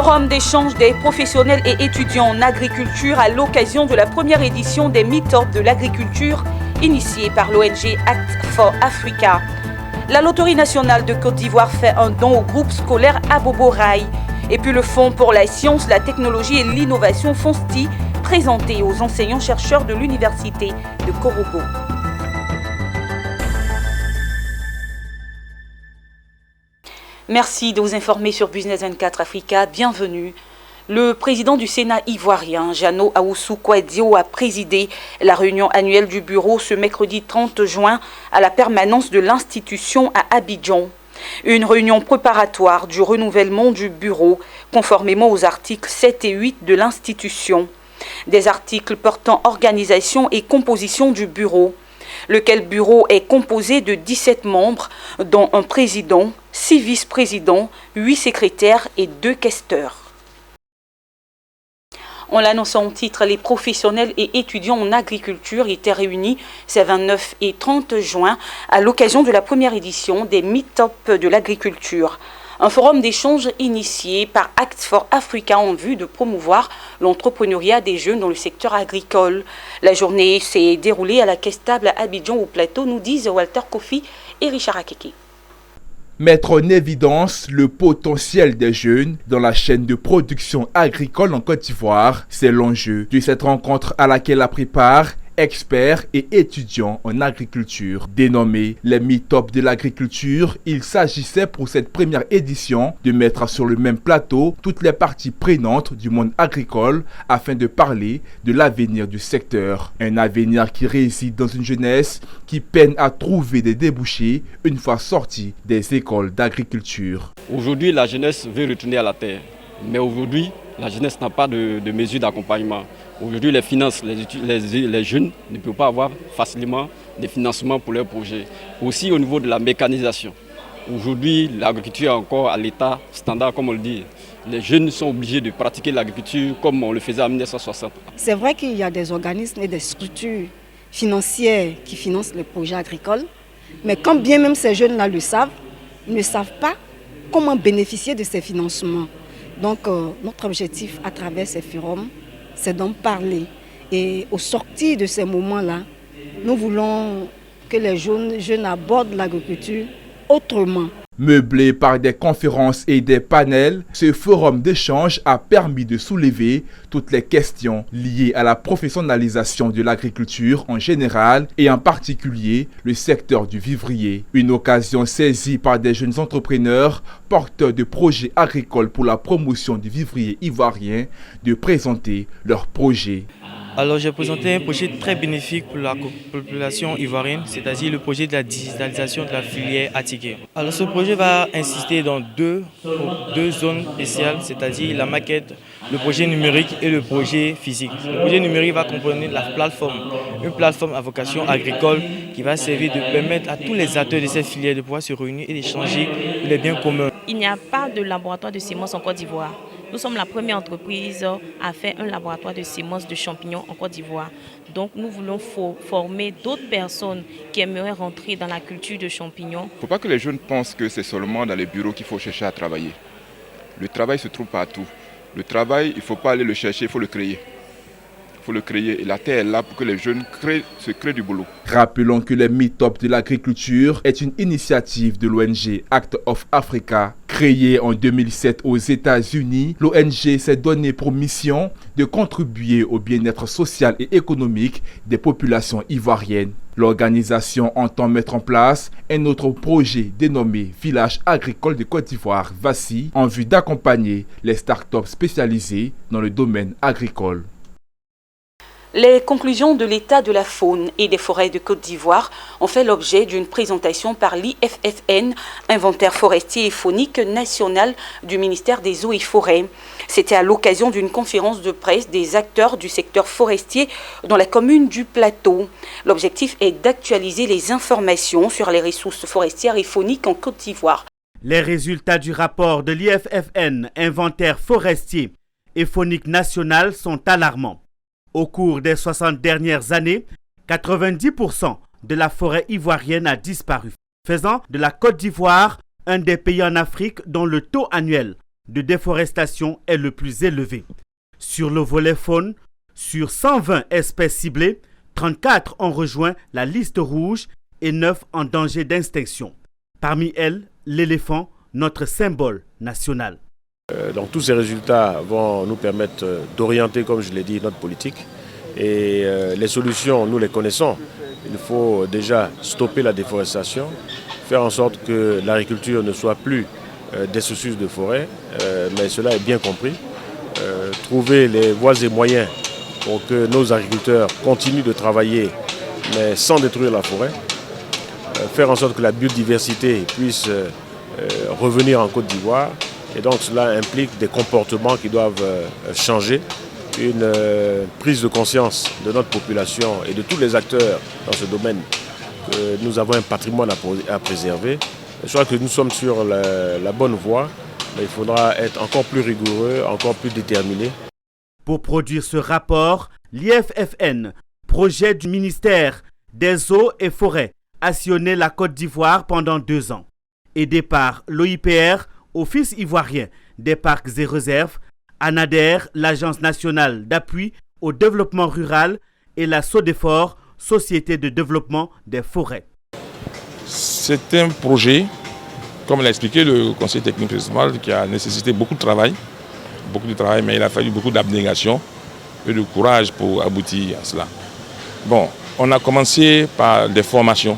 forum d'échange des professionnels et étudiants en agriculture à l'occasion de la première édition des Meet-up de l'agriculture initiée par l'ONG Act for Africa. La Loterie nationale de Côte d'Ivoire fait un don au groupe scolaire Abobo Rail. Et puis le Fonds pour la science, la technologie et l'innovation FONSTI présenté aux enseignants-chercheurs de l'Université de Korogo. Merci de vous informer sur Business 24 Africa. Bienvenue. Le président du Sénat ivoirien, Jano Ahoussou Kouadio, a présidé la réunion annuelle du bureau ce mercredi 30 juin à la permanence de l'institution à Abidjan. Une réunion préparatoire du renouvellement du bureau, conformément aux articles 7 et 8 de l'institution. Des articles portant organisation et composition du bureau, lequel bureau est composé de 17 membres, dont un président, 6 vice-présidents, 8 secrétaires et 2 questeurs. On l'annonce en titre, les professionnels et étudiants en agriculture étaient réunis ces 29 et 30 juin à l'occasion de la première édition des Meet-up de l'agriculture. Un forum d'échange initié par Act for Africa en vue de promouvoir l'entrepreneuriat des jeunes dans le secteur agricole. La journée s'est déroulée à la Questable à Abidjan au plateau, nous disent Walter Kofi et Richard Akeke. Mettre en évidence le potentiel des jeunes dans la chaîne de production agricole en Côte d'Ivoire, c'est l'enjeu de cette rencontre à laquelle a pris part experts et étudiants en agriculture. Dénommés les Meet-up de l'agriculture, il s'agissait pour cette première édition de mettre sur le même plateau toutes les parties prenantes du monde agricole afin de parler de l'avenir du secteur. Un avenir qui réside dans une jeunesse qui peine à trouver des débouchés une fois sortie des écoles d'agriculture. Aujourd'hui, la jeunesse veut retourner à la terre, mais aujourd'hui, la jeunesse n'a pas de mesures d'accompagnement. Aujourd'hui, les finances, les jeunes ne peuvent pas avoir facilement des financements pour leurs projets. Aussi au niveau de la mécanisation. Aujourd'hui, l'agriculture est encore à l'état standard, comme on le dit. Les jeunes sont obligés de pratiquer l'agriculture comme on le faisait en 1960. C'est vrai qu'il y a des organismes et des structures financières qui financent les projets agricoles. Mais quand bien même ces jeunes-là le savent, ils ne savent pas comment bénéficier de ces financements. Donc notre objectif à travers ces forums, c'est d'en parler. Et au sortir de ces moments-là, nous voulons que les jeunes abordent l'agriculture autrement. Meublé par des conférences et des panels, ce forum d'échange a permis de soulever toutes les questions liées à la professionnalisation de l'agriculture en général et en particulier le secteur du vivrier. Une occasion saisie par des jeunes entrepreneurs porteurs de projets agricoles pour la promotion du vivrier ivoirien de présenter leurs projets. Alors j'ai présenté un projet très bénéfique pour la population ivoirienne, c'est-à-dire le projet de la digitalisation de la filière attiquée. Alors ce projet va insister dans deux zones spéciales, c'est-à-dire la maquette, le projet numérique et le projet physique. Le projet numérique va comprendre la plateforme, une plateforme à vocation agricole qui va servir de permettre à tous les acteurs de cette filière de pouvoir se réunir et d'échanger les biens communs. Il n'y a pas de laboratoire de semences en Côte d'Ivoire. Nous sommes la première entreprise à faire un laboratoire de semences de champignons en Côte d'Ivoire. Donc nous voulons former d'autres personnes qui aimeraient rentrer dans la culture de champignons. Il ne faut pas que les jeunes pensent que c'est seulement dans les bureaux qu'il faut chercher à travailler. Le travail se trouve partout. Le travail, il ne faut pas aller le chercher, il faut le créer. Il faut le créer et la terre est là pour que les jeunes se créent du boulot. Rappelons que les Meet-up de l'agriculture est une initiative de l'ONG Act of Africa. Créée en 2007 aux États-Unis, l'ONG s'est donné pour mission de contribuer au bien-être social et économique des populations ivoiriennes. L'organisation entend mettre en place un autre projet dénommé Village agricole de Côte d'Ivoire, VACI, en vue d'accompagner les startups spécialisées dans le domaine agricole. Les conclusions de l'état de la faune et des forêts de Côte d'Ivoire ont fait l'objet d'une présentation par l'IFFN, Inventaire forestier et faunique national du ministère des Eaux et Forêts. C'était à l'occasion d'une conférence de presse des acteurs du secteur forestier dans la commune du Plateau. L'objectif est d'actualiser les informations sur les ressources forestières et fauniques en Côte d'Ivoire. Les résultats du rapport de l'IFFN, Inventaire forestier et faunique national, sont alarmants. Au cours des 60 dernières années, 90% de la forêt ivoirienne a disparu, faisant de la Côte d'Ivoire un des pays en Afrique dont le taux annuel de déforestation est le plus élevé. Sur le volet faune, sur 120 espèces ciblées, 34 ont rejoint la liste rouge et 9 en danger d'extinction. Parmi elles, l'éléphant, notre symbole national. Donc tous ces résultats vont nous permettre d'orienter, comme je l'ai dit, notre politique. Et les solutions, nous les connaissons. Il faut déjà stopper la déforestation, faire en sorte que l'agriculture ne soit plus destructrice de forêt, mais cela est bien compris. Trouver les voies et moyens pour que nos agriculteurs continuent de travailler, mais sans détruire la forêt. Faire en sorte que la biodiversité puisse revenir en Côte d'Ivoire. Et donc cela implique des comportements qui doivent changer, une prise de conscience de notre population et de tous les acteurs dans ce domaine que nous avons un patrimoine à préserver. Je crois que nous sommes sur la bonne voie, mais il faudra être encore plus rigoureux, encore plus déterminé. Pour produire ce rapport, l'IFFN, projet du ministère des Eaux et Forêts, a sillonné la Côte d'Ivoire pendant 2 ans. Aidé par l'OIPR, Office ivoirien des parcs et réserves, ANADER, l'Agence nationale d'appui au développement rural, et la SODEFOR, Société de développement des forêts. C'est un projet, comme l'a expliqué le conseil technique municipal, qui a nécessité beaucoup de travail, mais il a fallu beaucoup d'abnégation et de courage pour aboutir à cela. Bon, on a commencé par des formations,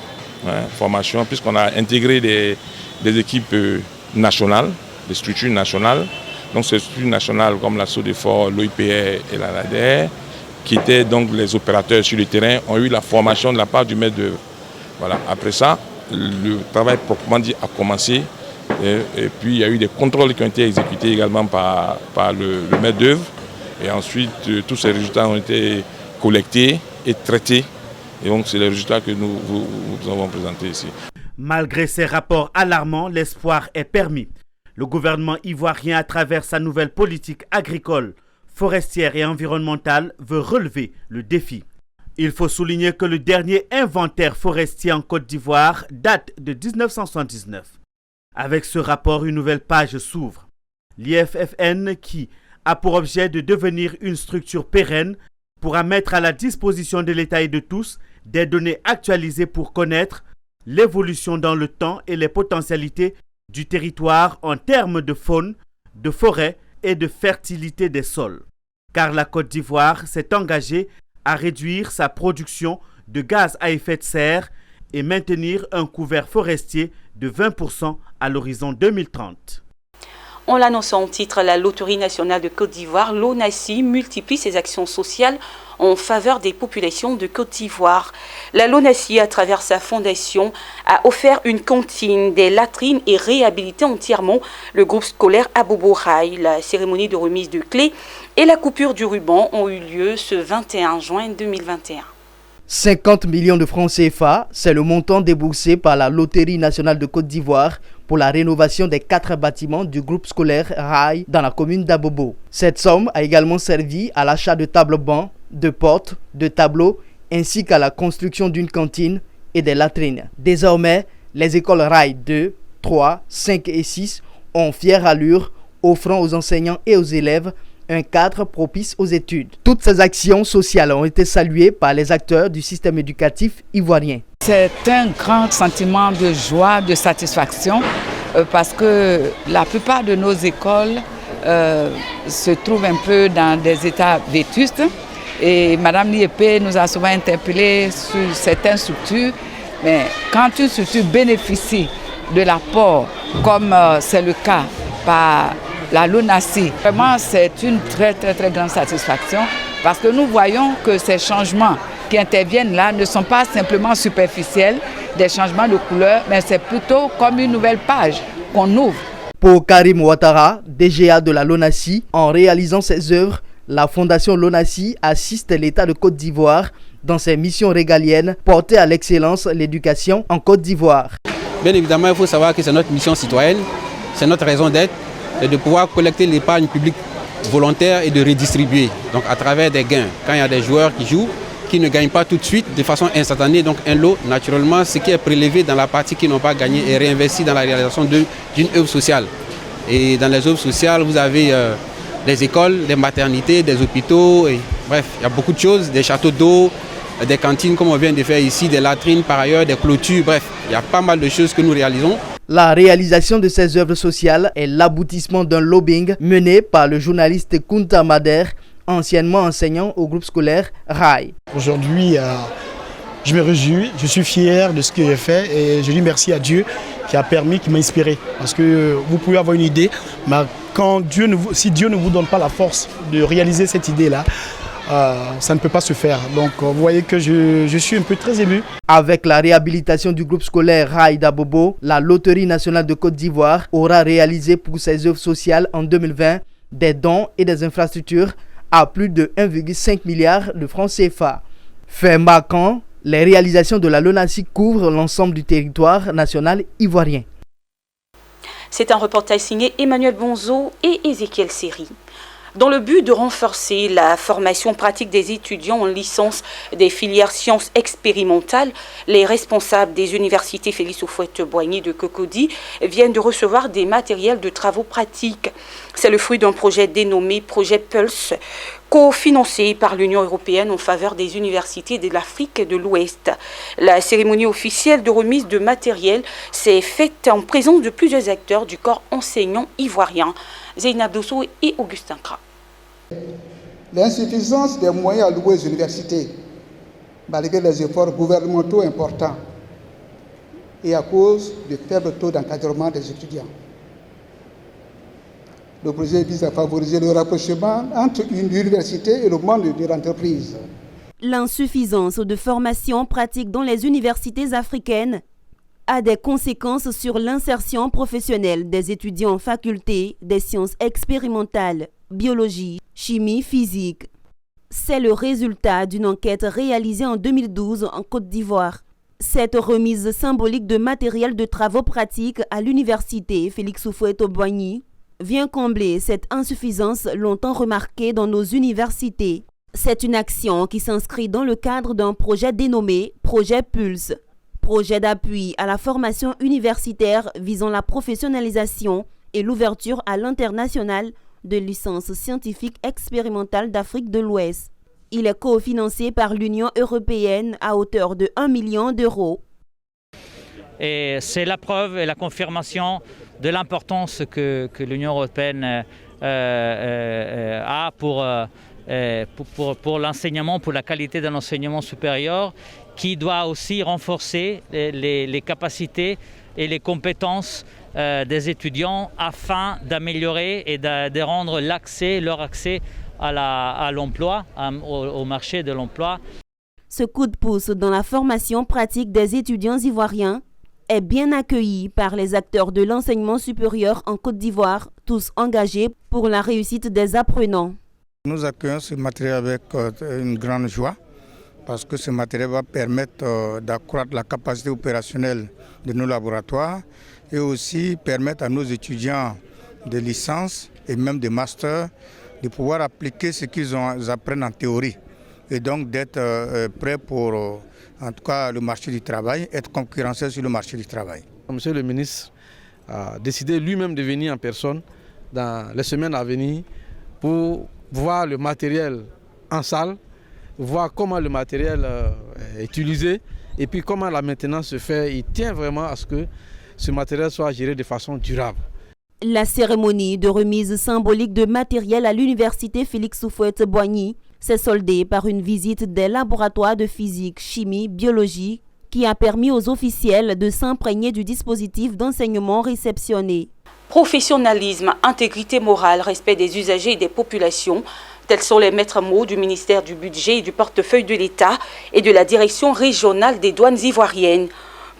puisqu'on a intégré des équipes nationales, des structures nationales. Donc ces structures nationales comme la SODEFOR, l'OIPR et la NADER, qui étaient donc les opérateurs sur le terrain, ont eu la formation de la part du maître d'œuvre. Voilà. Après ça, le travail proprement dit a commencé. Et puis il y a eu des contrôles qui ont été exécutés également par le maître d'œuvre. Et ensuite, tous ces résultats ont été collectés et traités. Et donc c'est les résultats que nous vous avons présentés ici. Malgré ces rapports alarmants, l'espoir est permis. Le gouvernement ivoirien, à travers sa nouvelle politique agricole, forestière et environnementale, veut relever le défi. Il faut souligner que le dernier inventaire forestier en Côte d'Ivoire date de 1979. Avec ce rapport, une nouvelle page s'ouvre. L'IFFN, qui a pour objet de devenir une structure pérenne, pourra mettre à la disposition de l'État et de tous des données actualisées pour connaître l'évolution dans le temps et les potentialités du territoire en termes de faune, de forêt et de fertilité des sols. Car la Côte d'Ivoire s'est engagée à réduire sa production de gaz à effet de serre et maintenir un couvert forestier de 20% à l'horizon 2030. On l'annonce en titre, la Loterie nationale de Côte d'Ivoire, l'ONACI, multiplie ses actions sociales en faveur des populations de Côte d'Ivoire. La LONACI, à travers sa fondation, a offert une cantine, des latrines et réhabilité entièrement le groupe scolaire Abobo Rail. La cérémonie de remise de clés et la coupure du ruban ont eu lieu ce 21 juin 2021. 50 millions de francs CFA, c'est le montant déboursé par la Loterie nationale de Côte d'Ivoire pour la rénovation des 4 bâtiments du groupe scolaire Rail dans la commune d'Abobo. Cette somme a également servi à l'achat de tables-bancs, de portes, de tableaux, ainsi qu'à la construction d'une cantine et des latrines. Désormais, les écoles Rail 2, 3, 5 et 6 ont fière allure, offrant aux enseignants et aux élèves un cadre propice aux études. Toutes ces actions sociales ont été saluées par les acteurs du système éducatif ivoirien. C'est un grand sentiment de joie, de satisfaction, parce que la plupart de nos écoles se trouvent un peu dans des états vétustes. Et Madame Liépé nous a souvent interpellés sur certaines structures. Mais quand une structure bénéficie de l'apport, comme c'est le cas par la LONACI, vraiment c'est une très grande satisfaction parce que nous voyons que ces changements qui interviennent là ne sont pas simplement superficiels, des changements de couleur, mais c'est plutôt comme une nouvelle page qu'on ouvre. Pour Karim Ouattara, DGA de la LONACI, en réalisant ses œuvres, la Fondation LONACI assiste l'État de Côte d'Ivoire dans ses missions régaliennes portées à l'excellence l'éducation en Côte d'Ivoire. Bien évidemment, il faut savoir que c'est notre mission citoyenne, c'est notre raison d'être, de pouvoir collecter l'épargne publique volontaire et de redistribuer, donc à travers des gains. Quand il y a des joueurs qui jouent, qui ne gagnent pas tout de suite de façon instantanée, donc un lot, naturellement, ce qui est prélevé dans la partie qui n'ont pas gagné est réinvesti dans la réalisation d'une œuvre sociale. Et dans les œuvres sociales, vous avez des écoles, des maternités, des hôpitaux, et, bref, il y a beaucoup de choses, des châteaux d'eau, des cantines comme on vient de faire ici, des latrines par ailleurs, des clôtures, bref, il y a pas mal de choses que nous réalisons. La réalisation de ces œuvres sociales est l'aboutissement d'un lobbying mené par le journaliste Kunta Mader, anciennement enseignant au groupe scolaire RAI. Aujourd'hui, je me réjouis, je suis fier de ce que j'ai fait et je dis merci à Dieu qui m'a inspiré. Parce que vous pouvez avoir une idée, mais si Dieu ne vous donne pas la force de réaliser cette idée-là, ça ne peut pas se faire. Donc vous voyez que je suis un peu très ému. Avec la réhabilitation du groupe scolaire RAI d'Abobo, la Loterie nationale de Côte d'Ivoire aura réalisé pour ses œuvres sociales en 2020 des dons et des infrastructures à plus de 1,5 milliard de francs CFA. Fait marquant, les réalisations de la LONASIC couvrent l'ensemble du territoire national ivoirien. C'est un reportage signé Emmanuel Bonzo et Ézéchiel Seri. Dans le but de renforcer la formation pratique des étudiants en licence des filières sciences expérimentales, les responsables des universités Félix Houphouët-Boigny de Cocody viennent de recevoir des matériels de travaux pratiques. C'est le fruit d'un projet dénommé Projet Pulse, cofinancé par l'Union européenne en faveur des universités de l'Afrique de l'Ouest. La cérémonie officielle de remise de matériel s'est faite en présence de plusieurs acteurs du corps enseignant ivoirien. Zeynab Dosso et Augustin Kra. L'insuffisance des moyens alloués aux universités, malgré les efforts gouvernementaux importants, et à cause du faible taux d'encadrement des étudiants. Le projet vise à favoriser le rapprochement entre une université et le monde de l'entreprise. L'insuffisance de formation pratique dans les universités africaines a des conséquences sur l'insertion professionnelle des étudiants en faculté des sciences expérimentales, biologie, chimie, physique. C'est le résultat d'une enquête réalisée en 2012 en Côte d'Ivoire. Cette remise symbolique de matériel de travaux pratiques à l'université Félix Houphouët-Boigny vient combler cette insuffisance longtemps remarquée dans nos universités. C'est une action qui s'inscrit dans le cadre d'un projet dénommé Projet Pulse, projet d'appui à la formation universitaire visant la professionnalisation et l'ouverture à l'international de licences scientifiques expérimentales d'Afrique de l'Ouest. Il est cofinancé par l'Union européenne à hauteur de 1 million d'euros. Et c'est la preuve et la confirmation de l'importance que l'Union européenne a pour l'enseignement, pour la qualité de l'enseignement supérieur, qui doit aussi renforcer les capacités et les compétences des étudiants afin d'améliorer et de rendre leur accès à l'emploi, au marché de l'emploi. Ce coup de pouce dans la formation pratique des étudiants ivoiriens est bien accueilli par les acteurs de l'enseignement supérieur en Côte d'Ivoire, tous engagés pour la réussite des apprenants. Nous accueillons ce matériel avec une grande joie parce que ce matériel va permettre d'accroître la capacité opérationnelle de nos laboratoires et aussi permettre à nos étudiants de licence et même de master de pouvoir appliquer ce qu'ils apprennent en théorie et donc d'être prêts pour en tout cas le marché du travail, être concurrentiel sur le marché du travail. Monsieur le ministre a décidé lui-même de venir en personne dans les semaines à venir pour voir le matériel en salle, voir comment le matériel est utilisé et puis comment la maintenance se fait. Il tient vraiment à ce que ce matériel soit géré de façon durable. La cérémonie de remise symbolique de matériel à l'université Félix Houphouët-Boigny s'est soldée par une visite des laboratoires de physique, chimie, biologie qui a permis aux officiels de s'imprégner du dispositif d'enseignement réceptionné. Professionnalisme, intégrité morale, respect des usagers et des populations, tels sont les maîtres mots du ministère du Budget et du portefeuille de l'État et de la direction régionale des douanes ivoiriennes.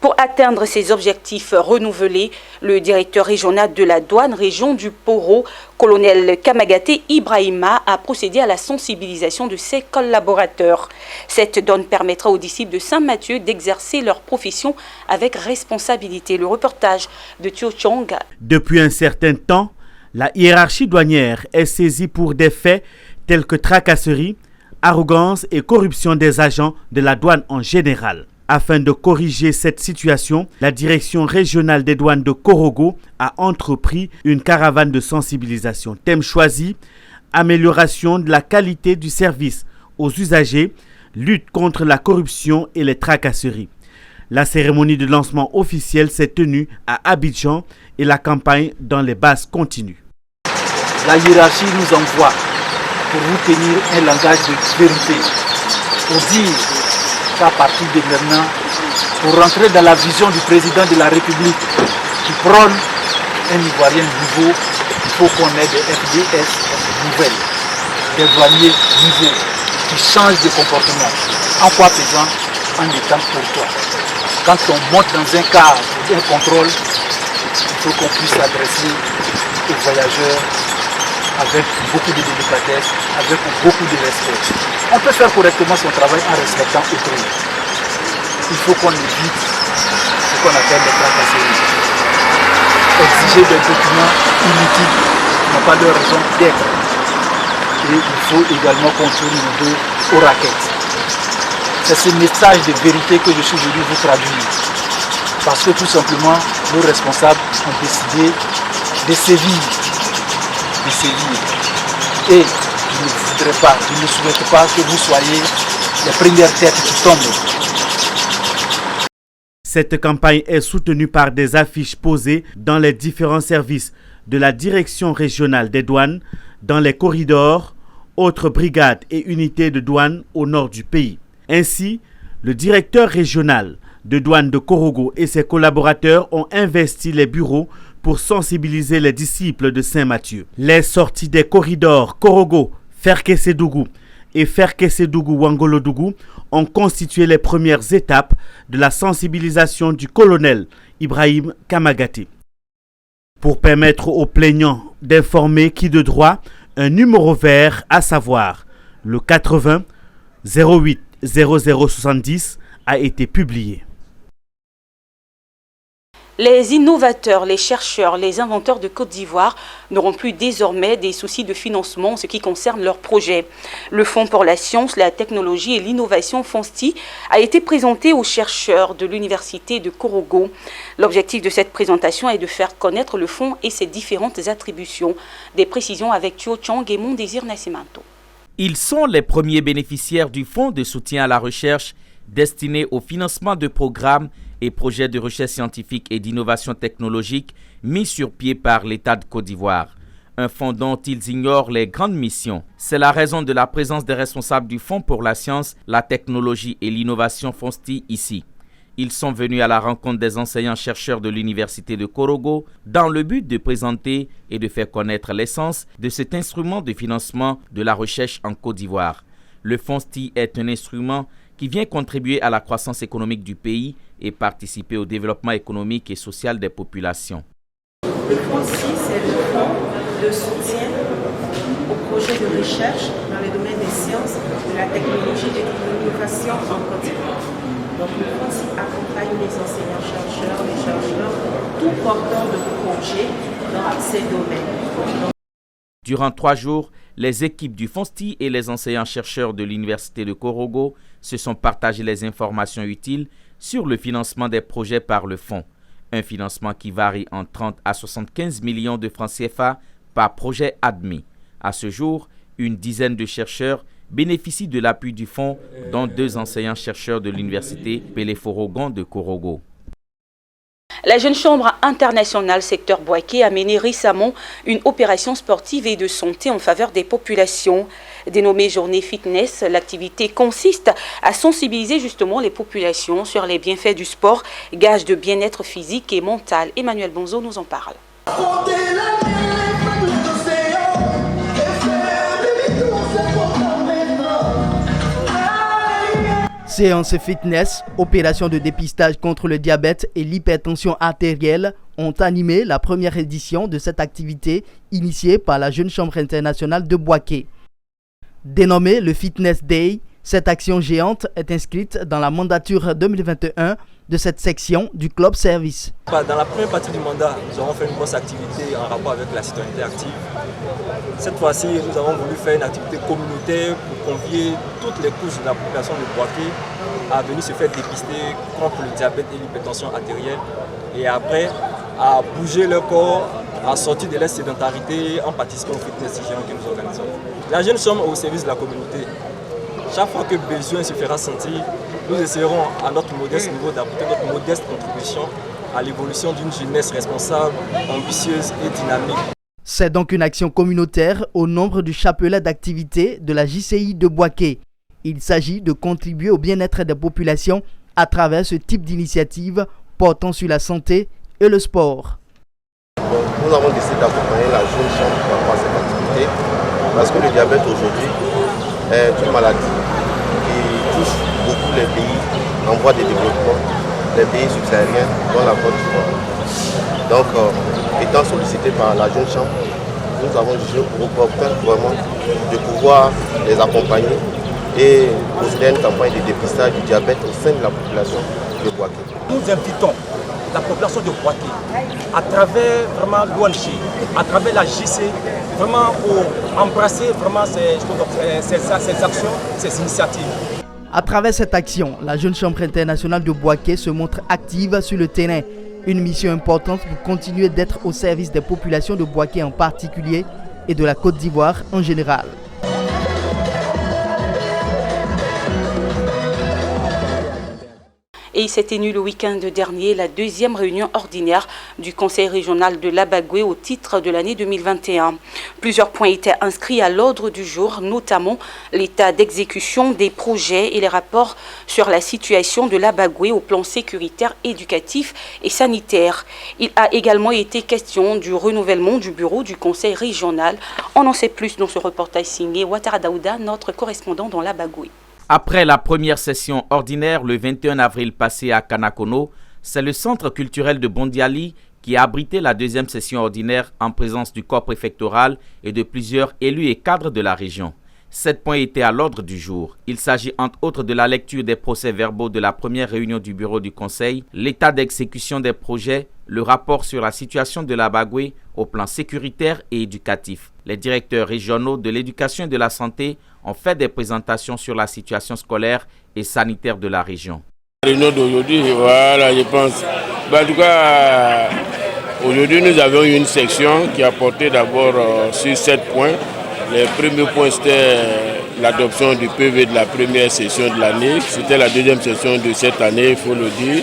Pour atteindre ces objectifs renouvelés, le directeur régional de la douane région du Poro, colonel Kamagaté Ibrahima, a procédé à la sensibilisation de ses collaborateurs. Cette donne permettra aux disciples de Saint-Mathieu d'exercer leur profession avec responsabilité. Le reportage de Thio Chong. Depuis un certain temps, la hiérarchie douanière est saisie pour des faits tels que tracasserie, arrogance et corruption des agents de la douane en général. Afin de corriger cette situation, la direction régionale des douanes de Korogo a entrepris une caravane de sensibilisation. Thème choisi, amélioration de la qualité du service aux usagers, lutte contre la corruption et les tracasseries. La cérémonie de lancement officielle s'est tenue à Abidjan et la campagne dans les bases continue. La hiérarchie nous envoie pour vous tenir un langage de vérité, pour dire qu'à partir de maintenant, pour rentrer dans la vision du président de la République qui prône un Ivoirien nouveau, il faut qu'on ait des FDS nouvelles, des douaniers nouveaux qui changent de comportement. En quoi faisant? En étant courtois. Quand on monte dans un car pour un contrôle, il faut qu'on puisse s'adresser aux voyageurs avec beaucoup de délicatesse, avec beaucoup de respect. On peut faire correctement son travail en respectant autrui. Il faut qu'on évite ce qu'on appelle les tracasseries. Exiger des documents inutiles qui n'ont pas de raison d'être. Et il faut également qu'on tourne le dos aux raquettes. C'est ce message de vérité que je suis venu vous traduire. Parce que tout simplement, nos responsables ont décidé de sévir. Et je ne souhaite pas que vous soyez les premières têtes qui tombent. Cette campagne est soutenue par des affiches posées dans les différents services de la direction régionale des douanes, dans les corridors, autres brigades et unités de douane au nord du pays. Ainsi, le directeur régional de douane de Korogo et ses collaborateurs ont investi les bureaux pour sensibiliser les disciples de Saint-Mathieu. Les sorties des corridors Korogo, Ferkessédougou et Ferkessédougou-Wangolodougou ont constitué les premières étapes de la sensibilisation du colonel Ibrahim Kamagaté. Pour permettre aux plaignants d'informer qui de droit, un numéro vert, à savoir le 80 08 0070, a été publié. Les innovateurs, les chercheurs, les inventeurs de Côte d'Ivoire n'auront plus désormais des soucis de financement en ce qui concerne leurs projets. Le Fonds pour la science, la technologie et l'innovation FONSTI a été présenté aux chercheurs de l'université de Korogo. L'objectif de cette présentation est de faire connaître le fonds et ses différentes attributions. Des précisions avec Thio Chang et Mon Désir Nascimento. Ils sont les premiers bénéficiaires du fonds de soutien à la recherche destiné au financement de programmes et projets de recherche scientifique et d'innovation technologique mis sur pied par l'État de Côte d'Ivoire. Un fonds dont ils ignorent les grandes missions. C'est la raison de la présence des responsables du Fonds pour la science, la technologie et l'innovation FONSTI ici. Ils sont venus à la rencontre des enseignants-chercheurs de l'université de Korogo dans le but de présenter et de faire connaître l'essence de cet instrument de financement de la recherche en Côte d'Ivoire. Le FONSTI est un instrument qui vient contribuer à la croissance économique du pays et participer au développement économique et social des populations. Le FONSTI, c'est le fonds de soutien aux projets de recherche dans le domaine des sciences, de la technologie et de l'innovation en Côte d'Ivoire. Donc le FONSTI accompagne les enseignants-chercheurs, les chercheurs, tout porteur de projets dans ces domaines. Durant 3 jours, les équipes du FONSTI et les enseignants-chercheurs de l'université de Korogo se sont partagés les informations utiles sur le financement des projets par le fonds. Un financement qui varie entre 30 à 75 millions de francs CFA par projet admis. À ce jour, une dizaine de chercheurs bénéficient de l'appui du fonds, dont 2 enseignants-chercheurs de l'université Pelé-Forogon de Korogo. La Jeune Chambre internationale secteur Bouaké a mené récemment une opération sportive et de santé en faveur des populations. Dénommée Journée Fitness, l'activité consiste à sensibiliser justement les populations sur les bienfaits du sport, gage de bien-être physique et mental. Emmanuel Bonzo nous en parle. Séance fitness, opération de dépistage contre le diabète et l'hypertension artérielle ont animé la première édition de cette activité initiée par la Jeune Chambre internationale de Bouaké. Dénommée le Fitness Day, cette action géante est inscrite dans la mandature 2021 de cette section du Club Service. Dans la première partie du mandat, nous avons fait une grosse activité en rapport avec la citoyenneté active. Cette fois-ci, nous avons voulu faire une activité communautaire pour convier toutes les couches de la population de Bouaké à venir se faire dépister contre le diabète et l'hypertension artérielle et après à bouger leur corps, à sortir de leur sédentarité en participant au fitness géant que nous organisons. La jeune chambre au service de la communauté. Chaque fois que besoin se fera sentir, nous essaierons à notre modeste niveau d'apporter notre modeste contribution à l'évolution d'une jeunesse responsable, ambitieuse et dynamique. C'est donc une action communautaire au nombre du chapelet d'activités de la JCI de Bouaké. Il s'agit de contribuer au bien-être des populations à travers ce type d'initiative portant sur la santé et le sport. Nous avons décidé d'accompagner la jeune chambre par rapport à cette activité parce que le diabète aujourd'hui est une maladie qui touche beaucoup les pays en voie de développement, les pays subsahariens, dont la Côte d'Ivoire. Donc, étant sollicité par la jeune chambre, nous avons jugé opportun vraiment de pouvoir les accompagner et procéder à une campagne de dépistage du diabète au sein de la population de Bouaké. Nous invitons la population de Bouaké, à travers vraiment l'ONG, à travers la JC, vraiment pour embrasser vraiment ces actions, ces initiatives. À travers cette action, la Jeune Chambre internationale de Bouaké se montre active sur le terrain. Une mission importante pour continuer d'être au service des populations de Bouaké en particulier et de la Côte d'Ivoire en général. Et il s'est tenu le week-end dernier la deuxième réunion ordinaire du Conseil régional de l'Abagoué au titre de l'année 2021. Plusieurs points étaient inscrits à l'ordre du jour, notamment l'état d'exécution des projets et les rapports sur la situation de l'Abagoué au plan sécuritaire, éducatif et sanitaire. Il a également été question du renouvellement du bureau du Conseil régional. On en sait plus dans ce reportage signé Ouattara Daouda, notre correspondant dans l'Abagoué. Après la première session ordinaire le 21 avril passé à Kanakono, c'est le centre culturel de Bondiali qui a abrité la deuxième session ordinaire en présence du corps préfectoral et de plusieurs élus et cadres de la région. 7 points étaient à l'ordre du jour. Il s'agit entre autres de la lecture des procès-verbaux de la première réunion du bureau du Conseil, l'état d'exécution des projets, le rapport sur la situation de l'Abagoué au plan sécuritaire et éducatif. Les directeurs régionaux de l'éducation et de la santé ont fait des présentations sur la situation scolaire et sanitaire de la région. La réunion d'aujourd'hui, voilà, je pense. En tout cas, aujourd'hui, nous avons eu une section qui a porté d'abord sur 7 points. Le premier point, c'était l'adoption du PV de la première session de l'année. C'était la deuxième session de cette année, il faut le dire.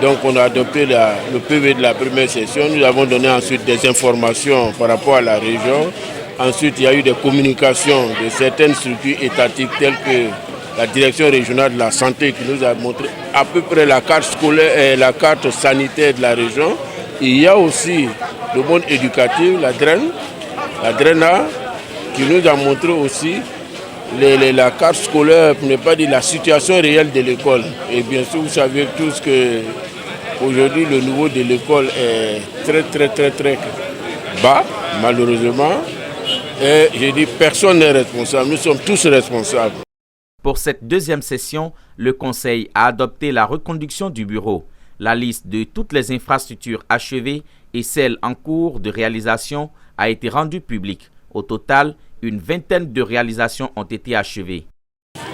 Donc, on a adopté le PV de la première session. Nous avons donné ensuite des informations par rapport à la région. Ensuite, il y a eu des communications de certaines structures étatiques telles que la direction régionale de la santé qui nous a montré à peu près la carte scolaire et la carte sanitaire de la région. Il y a aussi le monde éducatif, la DRENA, qui nous a montré aussi la carte scolaire, pour ne pas dire la situation réelle de l'école. Et bien sûr, vous savez tous que aujourd'hui le niveau de l'école est très bas, malheureusement. Et je dis, personne n'est responsable, nous sommes tous responsables. Pour cette deuxième session, le Conseil a adopté la reconduction du bureau, la liste de toutes les infrastructures achevées et celles en cours de réalisation a été rendue publique. Au total, une vingtaine de réalisations ont été achevées.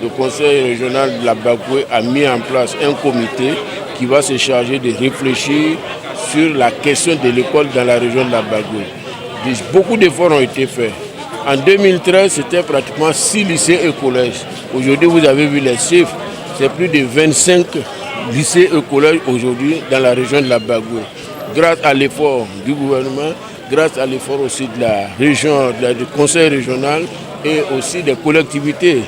Le Conseil régional de l'Abagoué a mis en place un comité qui va se charger de réfléchir sur la question de l'école dans la région de l'Abagoué. Beaucoup d'efforts ont été faits. En 2013, c'était pratiquement 6 lycées et collèges. Aujourd'hui, vous avez vu les chiffres, c'est plus de 25 lycées et collèges aujourd'hui dans la région de l'Abagoué. Grâce à l'effort du gouvernement, grâce à l'effort aussi de la région, du conseil régional et aussi des collectivités.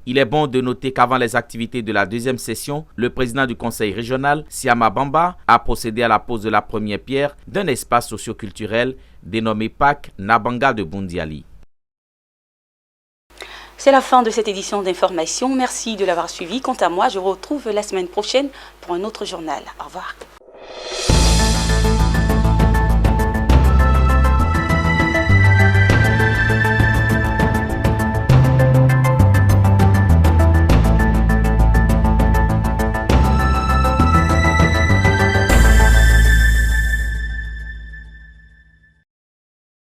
Il est bon de noter qu'avant les activités de la deuxième session, le président du conseil régional, Siama Bamba, a procédé à la pose de la première pierre d'un espace socio-culturel dénommé Parc Nabanga de Bondiali. C'est la fin de cette édition d'information. Merci de l'avoir suivi. Quant à moi, je vous retrouve la semaine prochaine pour un autre journal. Au revoir.